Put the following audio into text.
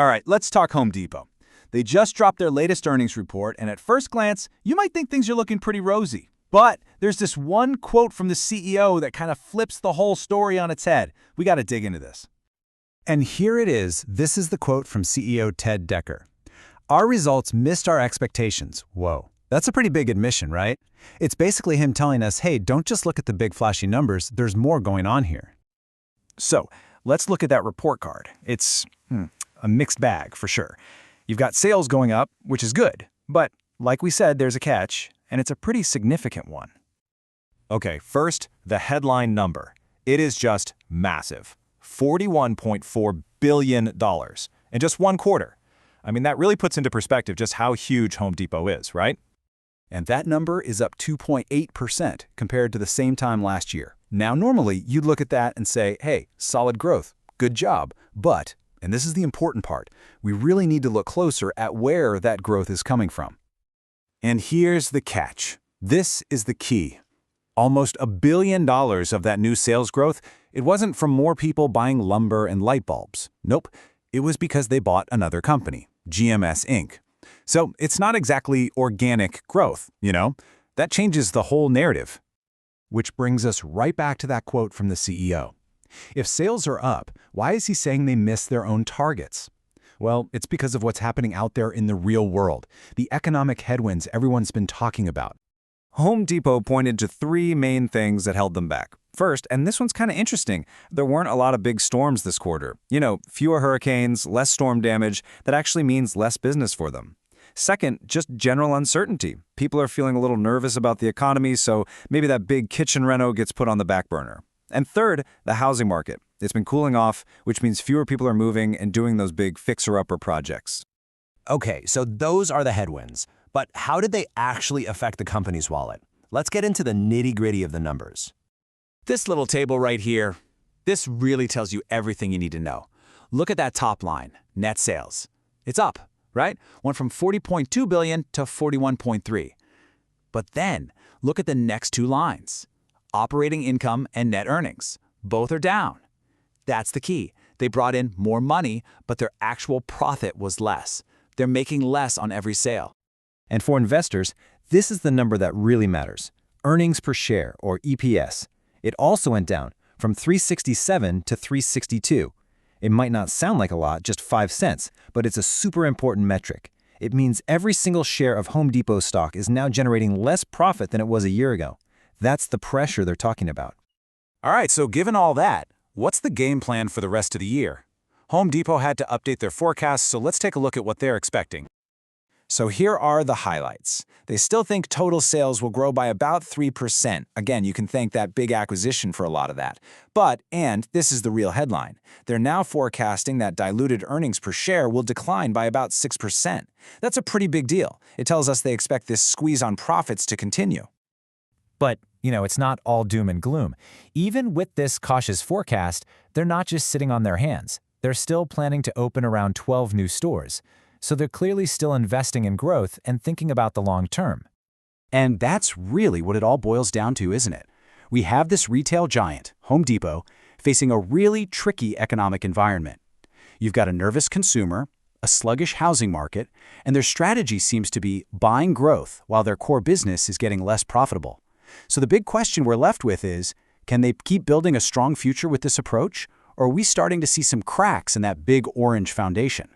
All right, let's talk Home Depot. They just dropped their latest earnings report, and at first glance, you might think things are looking pretty rosy. But there's this one quote from the CEO that kind of flips the whole story on its head. We got to dig into this. And here it is. This is the quote from CEO Ted Decker. Our results missed our expectations. Whoa. That's a pretty big admission, right? It's basically him telling us, hey, don't just look at the big flashy numbers. There's more going on here. So let's look at that report card. It's a mixed bag for sure. You've got sales going up, which is good. But like we said, there's a catch, and it's a pretty significant one. Okay, first, the headline number. It is just massive. $41.4 billion in just one quarter. I mean, that really puts into perspective just how huge Home Depot is, right? And that number is up 2.8% compared to the same time last year. Now, normally, you'd look at that and say, hey, solid growth, good job. But, and this is the important part, we really need to look closer at where that growth is coming from. And here's the catch. This is the key. Almost $1 billion of that new sales growth, it wasn't from more people buying lumber and light bulbs. Nope, it was because they bought another company, GMS Inc. So it's not exactly organic growth, you know? That changes the whole narrative. Which brings us right back to that quote from the CEO. If sales are up, why is he saying they missed their own targets? Well, it's because of what's happening out there in the real world, the economic headwinds everyone's been talking about. Home Depot pointed to three main things that held them back. First, and this one's kind of interesting, there weren't a lot of big storms this quarter. You know, fewer hurricanes, less storm damage, that actually means less business for them. Second, just general uncertainty. People are feeling a little nervous about the economy, so maybe that big kitchen reno gets put on the back burner. And third, the housing market. It's been cooling off, which means fewer people are moving and doing those big fixer-upper projects. Okay, so those are the headwinds. But how did they actually affect the company's wallet? Let's get into the nitty-gritty of the numbers. This little table right here, this really tells you everything you need to know. Look at that top line, net sales. It's up, right? Went from $40.2 billion to $41.3. But then, look at the next two lines. Operating income and net earnings. Both are down. That's the key. They brought in more money, but their actual profit was less. They're making less on every sale. And for investors, this is the number that really matters. Earnings per share, or EPS. It also went down from $3.67 to $3.62. It might not sound like a lot, just 5 cents, but it's a super important metric. It means every single share of Home Depot stock is now generating less profit than it was a year ago. That's the pressure they're talking about. All right, so given all that, what's the game plan for the rest of the year? Home Depot had to update their forecasts, so let's take a look at what they're expecting. So here are the highlights. They still think total sales will grow by about 3%. Again, you can thank that big acquisition for a lot of that. But, and this is the real headline, they're now forecasting that diluted earnings per share will decline by about 6%. That's a pretty big deal. It tells us they expect this squeeze on profits to continue. But, it's not all doom and gloom. Even with this cautious forecast, they're not just sitting on their hands. They're still planning to open around 12 new stores. So they're clearly still investing in growth and thinking about the long term. And that's really what it all boils down to, isn't it? We have this retail giant, Home Depot, facing a really tricky economic environment. You've got a nervous consumer, a sluggish housing market, and their strategy seems to be buying growth while their core business is getting less profitable. So the big question we're left with is, can they keep building a strong future with this approach, or are we starting to see some cracks in that big orange foundation?